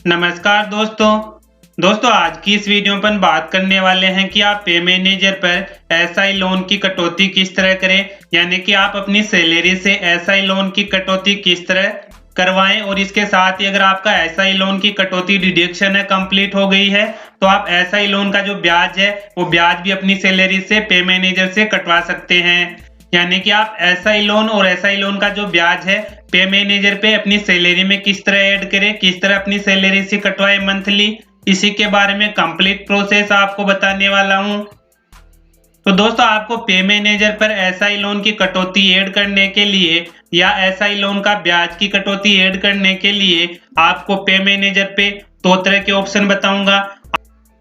नमस्कार दोस्तों आज की इस वीडियो पर बात करने वाले हैं कि आप पे मैनेजर पर एसआई लोन की कटौती किस तरह करें, यानी कि आप अपनी सैलरी से एसआई लोन की कटौती किस तरह करवाएं। और इसके साथ ही अगर आपका एसआई लोन की कटौती डिडक्शन है कंप्लीट हो गई है तो आप एसआई लोन का जो ब्याज है वो ब्याज भी अपनी सैलरी से पे मैनेजर से कटवा सकते हैं। यानी कि आप एसआई लोन और एसआई लोन का जो ब्याज है पे मैनेजर पे अपनी सैलरी में किस तरह ऐड करें, किस तरह अपनी सैलरी से कटवाए मंथली, इसी के बारे में कंप्लीट प्रोसेस आपको बताने वाला हूं। तो दोस्तों आपको पे मैनेजर पर एसआई लोन की कटौती ऐड करने के लिए या एसआई लोन का ब्याज की कटौती ऐड करने के लिए आपको पे मैनेजर पे दो तरह के ऑप्शन बताऊंगा।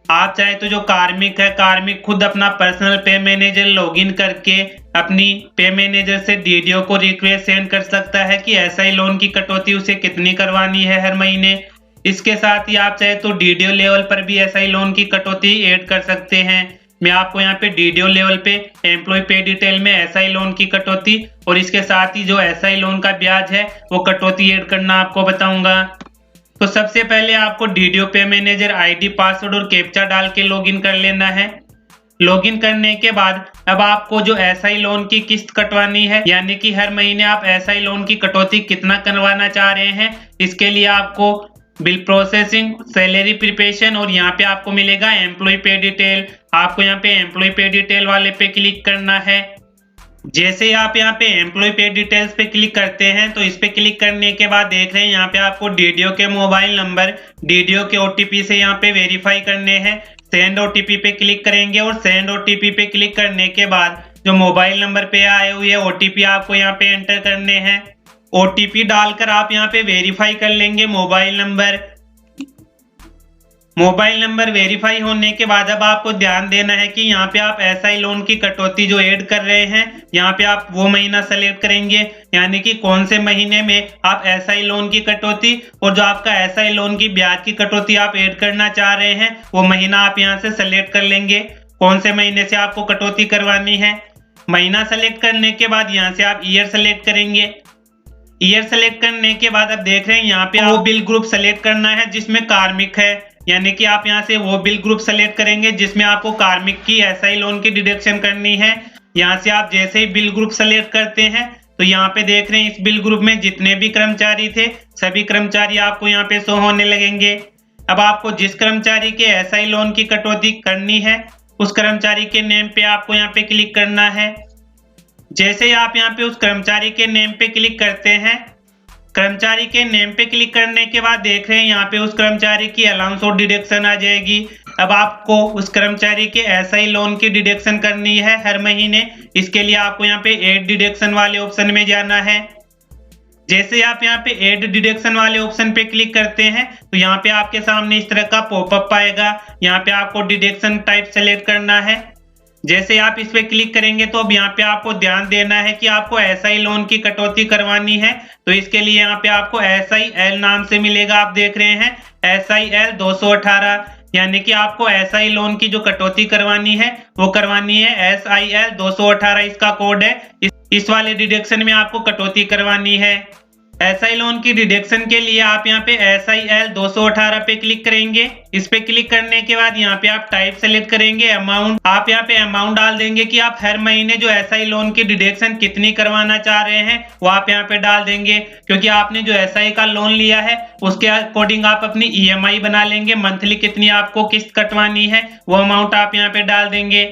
आप चाहे तो जो कार्मिक है, कार्मिक खुद अपना पर्सनल पे मैनेजर लॉगिन करके अपनी पे मैनेजर से डीडीओ को रिक्वेस्ट सेंड कर सकता है कि एसआई लोन की कटौती उसे कितनी करवानी है हर महीने। इसके साथ ही आप चाहे तो डीडीओ लेवल पर भी एसआई लोन की कटौती ऐड कर सकते हैं। मैं आपको यहाँ पे डीडीओ लेवल पे एम्प्लॉय पे डिटेल में एसआई लोन की कटौती और इसके साथ ही जो एसआई लोन का ब्याज है वो कटौती ऐड करना आपको बताऊंगा। तो सबसे पहले आपको डीडीओ पे मैनेजर आईडी, पासवर्ड और कैप्चा डाल के लॉगिन कर लेना है। लॉगिन करने के बाद अब आपको जो एसआई लोन की किस्त कटवानी है, यानी कि हर महीने आप एसआई लोन की कटौती कितना करवाना चाह रहे हैं, इसके लिए आपको बिल प्रोसेसिंग, सैलरी प्रिपरेशन और यहाँ पे आपको मिलेगा एम्प्लॉय पे डिटेल। आपको यहाँ पे एम्प्लॉय पे डिटेल वाले पे क्लिक करना है। जैसे ही आप यहाँ पे एम्प्लॉय पे डिटेल्स पे क्लिक करते हैं तो इस पे क्लिक करने के बाद देख रहे हैं यहाँ पे आपको डीडीओ के मोबाइल नंबर, डीडीओ के ओटीपी से यहाँ पे वेरीफाई करने हैं। सेंड ओटीपी पे क्लिक करेंगे और सेंड ओटीपी पे क्लिक करने के बाद जो मोबाइल नंबर पे आए हुए ओटीपी आपको यहाँ पे एंटर करने हैं। ओटीपी डालकर आप यहाँ पे वेरीफाई कर लेंगे मोबाइल नंबर वेरीफाई होने के बाद अब आपको ध्यान देना है कि यहाँ पे आप एसआई लोन की कटौती जो ऐड कर रहे हैं यहाँ पे आप वो महीना सेलेक्ट करेंगे, यानी कि कौन से महीने में आप एसआई लोन की कटौती और जो आपका एसआई लोन की ब्याज की कटौती आप ऐड करना चाह रहे हैं वो महीना आप यहाँ से सेलेक्ट कर लेंगे, कौन से महीने से आपको कटौती करवानी है। महीना सेलेक्ट करने के बाद यहाँ से आप ईयर सेलेक्ट करेंगे। ईयर सेलेक्ट करने के बाद अब देख रहे हैं यहाँ पे वो बिल ग्रुप सेलेक्ट करना है जिसमें कार्मिक है, यानी कि आप यहाँ से वो बिल ग्रुप सेलेक्ट करेंगे जिसमें आपको कार्मिक की एसआई लोन की डिडक्शन करनी है। यहाँ से आप जैसे ही बिल ग्रुप सेलेक्ट करते हैं तो यहाँ पे देख रहे हैं इस बिल ग्रुप में जितने भी कर्मचारी थे सभी कर्मचारी आपको यहाँ पे शो होने लगेंगे। अब आपको जिस कर्मचारी के एसआई लोन की कटौती करनी है उस कर्मचारी के नेम पे आपको यहाँ पे क्लिक करना है। जैसे ही आप यहाँ पे उस कर्मचारी के नेम पे क्लिक करते हैं, कर्मचारी के नेम पे क्लिक करने के बाद देख रहे हैं यहाँ पे उस कर्मचारी की अलाउंस और डिडक्शन आ जाएगी। अब आपको उस कर्मचारी के एसआई लोन की डिडक्शन करनी है हर महीने। इसके लिए आपको यहाँ पे ऐड डिडक्शन वाले ऑप्शन में जाना है। जैसे आप यहाँ पे ऐड डिडक्शन वाले ऑप्शन पे क्लिक करते हैं तो यहाँ पे आपके सामने इस तरह का पॉपअप आएगा। यहाँ पे आपको डिडक्शन टाइप सेलेक्ट करना है। जैसे आप इस पे क्लिक करेंगे तो अब यहाँ पे आपको ध्यान देना है कि आपको एसआई लोन की कटौती करवानी है, तो इसके लिए यहाँ पे आपको SIL नाम से मिलेगा। आप देख रहे हैं SIL 218, यानी कि आपको एसआई लोन की जो कटौती करवानी है वो करवानी है SIL 218, इसका कोड है। इस वाले डिडक्शन में आपको कटौती करवानी है। एसआई लोन की डिडक्शन के लिए आप यहाँ पे SIL 218 पे क्लिक करेंगे। इस पे क्लिक करने के बाद यहाँ पे आप टाइप सेलेक्ट करेंगे अमाउंट। आप यहाँ पे अमाउंट डाल देंगे कि आप हर महीने जो एसआई लोन की डिडक्शन कितनी करवाना चाह रहे हैं वो आप यहाँ पे डाल देंगे, क्योंकि आपने जो एसआई का लोन लिया है उसके अकॉर्डिंग आप अपनी EMI बना लेंगे। मंथली कितनी आपको किस्त कटवानी है वो अमाउंट आप यहाँ पे डाल देंगे।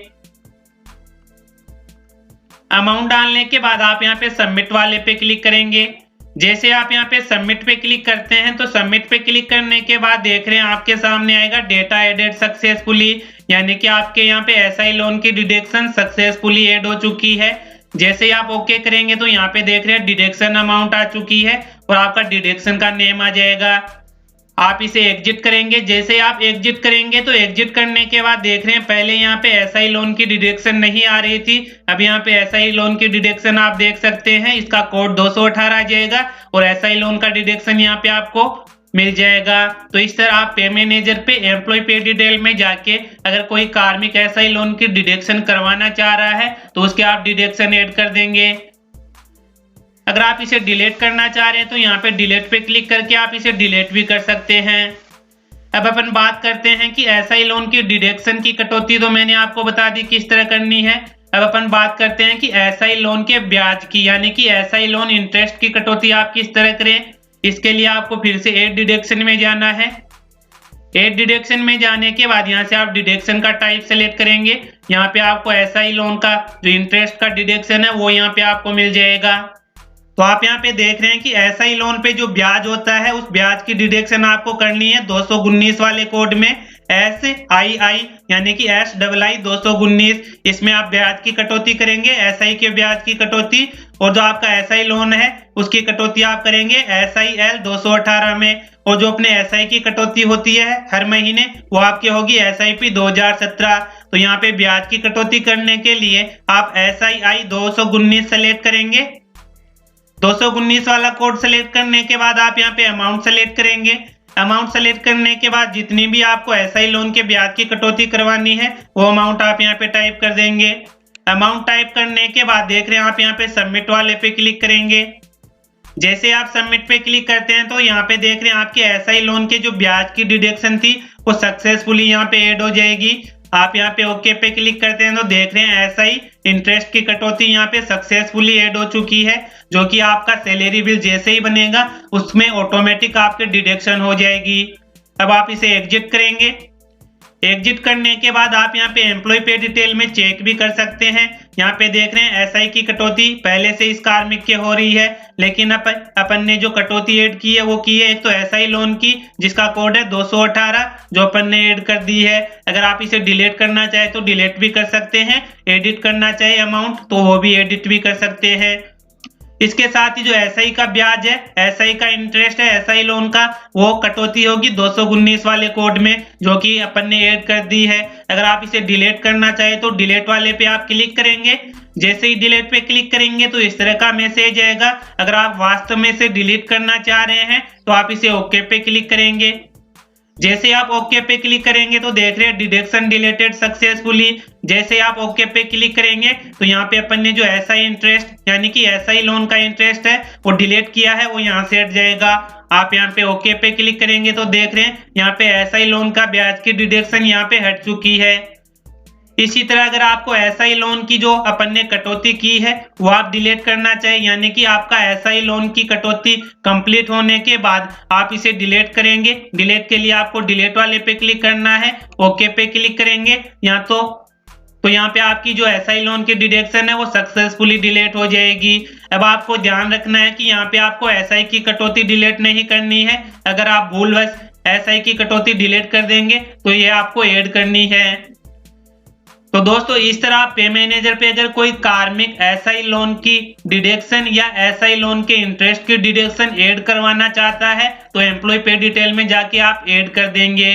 अमाउंट डालने के बाद आप यहाँ पे सबमिट वाले पे क्लिक करेंगे। जैसे आप यहाँ पे सबमिट पे क्लिक करते हैं तो सबमिट पे क्लिक करने के बाद देख रहे हैं आपके सामने आएगा डेटा एडेड सक्सेसफुली, यानी कि आपके यहाँ पे एसआई लोन की डिडक्शन सक्सेसफुली ऐड हो चुकी है। जैसे ही आप ओके करेंगे तो यहाँ पे देख रहे हैं डिडक्शन अमाउंट आ चुकी है और आपका डिडक्शन का नेम आ जाएगा। आप इसे एग्जिट करेंगे। जैसे आप एग्जिट करेंगे तो एग्जिट करने के बाद देख रहे हैं पहले यहाँ पे एसआई लोन की डिडक्शन नहीं आ रही थी, अब यहाँ पे एसआई लोन की डिडक्शन आप देख सकते हैं, इसका कोड 218 आ जाएगा और एसआई लोन का डिडक्शन यहाँ पे आपको मिल जाएगा। तो इस तरह आप पे मैनेजर पे एम्प्लॉय पे डिटेल में जाके अगर कोई कार्मिक एसआई लोन की डिडक्शन करवाना चाह रहा है तो उसके आप डिडक्शन ऐड कर देंगे। अगर आप इसे डिलीट करना चाह रहे हैं तो यहाँ पे डिलीट पे क्लिक करके आप इसे डिलीट भी कर सकते हैं। अब अपन बात करते हैं कि एसआई लोन की डिडक्शन की कटौती तो मैंने आपको बता दी किस तरह करनी है। अब अपन बात करते हैं कि एसआई लोन के ब्याज की यानी कि एसआई लोन इंटरेस्ट की कटौती आप किस तरह करें। इसके लिए आपको फिर से एड डिडक्शन में जाना है। एड डिडक्शन में जाने के बाद यहाँ से आप डिडक्शन का टाइप सेलेक्ट करेंगे। यहाँ पे आपको एसआई लोन का जो इंटरेस्ट का डिडक्शन है वो यहाँ पे आपको मिल जाएगा। तो आप यहाँ पे देख रहे हैं कि एसआई लोन पे जो ब्याज होता है उस ब्याज की डिडक्शन आपको करनी है 219 वाले कोड में SII यानी कि SII 219। इसमें आप ब्याज की कटौती करेंगे, एसआई के ब्याज की कटौती, और जो आपका एसआई लोन है उसकी कटौती आप करेंगे SIL 218 में। और जो अपने एसआई की कटौती होती है हर महीने वो आपकी होगी SIP 2017। तो यहाँ पे ब्याज की कटौती करने के लिए आप SII 219 सेलेक्ट करेंगे। 219 वाला कोड सेलेक्ट करने के बाद आप यहाँ पे अमाउंट सेलेक्ट करेंगे। अमाउंट सेलेक्ट करने के बाद जितनी भी आपको एसआई लोन के ब्याज की कटौती करवानी है वो अमाउंट आप यहाँ पे टाइप कर देंगे। अमाउंट टाइप करने के बाद देख रहे हैं आप यहाँ पे सबमिट वाले पे क्लिक करेंगे। जैसे आप सबमिट पे क्लिक करते हैं तो यहाँ पे देख रहे हैं आपके एसआई लोन के जो ब्याज की डिडक्शन थी वो सक्सेसफुली यहाँ पे ऐड हो जाएगी। आप यहाँ पे ओके पे क्लिक करते हैं तो देख रहे हैं एसआई इंटरेस्ट की कटौती यहाँ पे सक्सेसफुली ऐड हो चुकी है, जो कि आपका सैलरी बिल जैसे ही बनेगा उसमें ऑटोमेटिक आपके डिडक्शन हो जाएगी। अब आप इसे एग्जिट करेंगे। एग्जिट करने के बाद आप यहाँ पे एम्प्लॉय पे डिटेल में चेक भी कर सकते हैं। यहाँ पे देख रहे हैं एसआई की कटौती पहले से इस कार्मिक के हो रही है, लेकिन अपन ने जो कटौती ऐड की है वो की है एक तो एसआई लोन की जिसका कोड है 218 जो अपन ने ऐड कर दी है। अगर आप इसे डिलीट करना चाहे तो डिलीट भी कर सकते हैं, एडिट करना चाहे अमाउंट तो वो भी एडिट भी कर सकते हैं। इसके साथ ही जो एसआई का ब्याज है, एसआई का इंटरेस्ट है एसआई लोन का, वो कटौती होगी 219 वाले कोड में जो कि अपन ने ऐड कर दी है। अगर आप इसे डिलीट करना चाहे तो डिलीट वाले पे आप क्लिक करेंगे। जैसे ही डिलीट पे क्लिक करेंगे तो इस तरह का मैसेज आएगा। अगर आप वास्तव में से डिलीट करना चाह रहे हैं तो आप इसे ओके पे क्लिक करेंगे। जैसे आप ओके पे क्लिक करेंगे तो देख रहे हैं डिडक्शन डिलीटेड सक्सेसफुली। जैसे आप ओके पे क्लिक करेंगे तो यहाँ पे अपन ने जो एसआई इंटरेस्ट यानी कि एसआई लोन का इंटरेस्ट है वो डिलीट किया है वो यहाँ से हट जाएगा। आप यहाँ पे ओके पे क्लिक करेंगे तो देख रहे हैं यहाँ पे एसआई लोन का ब्याज की डिडक्शन यहाँ पे हट चुकी है। इसी तरह अगर आपको एसआई लोन की जो अपन ने कटौती की है वो आप डिलीट करना चाहिए यानी कि आपका एसआई लोन की कटौती कंप्लीट होने के बाद आप इसे डिलीट करेंगे। डिलीट के लिए आपको डिलीट वाले पे क्लिक करना है, ओके पे क्लिक करेंगे। यहाँ तो यहाँ पे आपकी जो एसआई लोन की डिडक्शन है वो सक्सेसफुली डिलीट हो जाएगी। अब आपको ध्यान रखना है कि यहाँ पे आपको एसआई की कटौती डिलीट नहीं करनी है। अगर आप भूलवश एसआई की कटौती डिलीट कर देंगे तो ये आपको ऐड करनी है। तो दोस्तों इस तरह आप पे मैनेजर पे अगर कोई कार्मिक एसआई लोन की डिडक्शन या एसआई लोन के इंटरेस्ट की डिडक्शन ऐड करवाना चाहता है तो एम्प्लॉय पे डिटेल में जाके आप ऐड कर देंगे।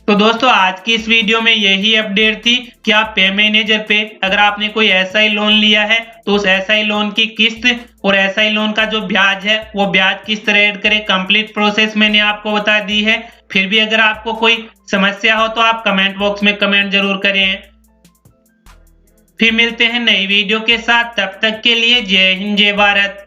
तो दोस्तों आज की इस वीडियो में यही अपडेट थी कि आप पे मैनेजर पे अगर आपने कोई एसआई लोन लिया है तो उस एसआई लोन की किस्त और एसआई लोन का जो ब्याज है वो ब्याज किस तरह ऐड करें। कंप्लीट प्रोसेस मैंने आपको बता दी है। फिर भी अगर आपको कोई समस्या हो तो आप कमेंट बॉक्स में कमेंट जरूर करें। फिर मिलते हैं नई वीडियो के साथ, तब तक के लिए जय हिंद जय भारत।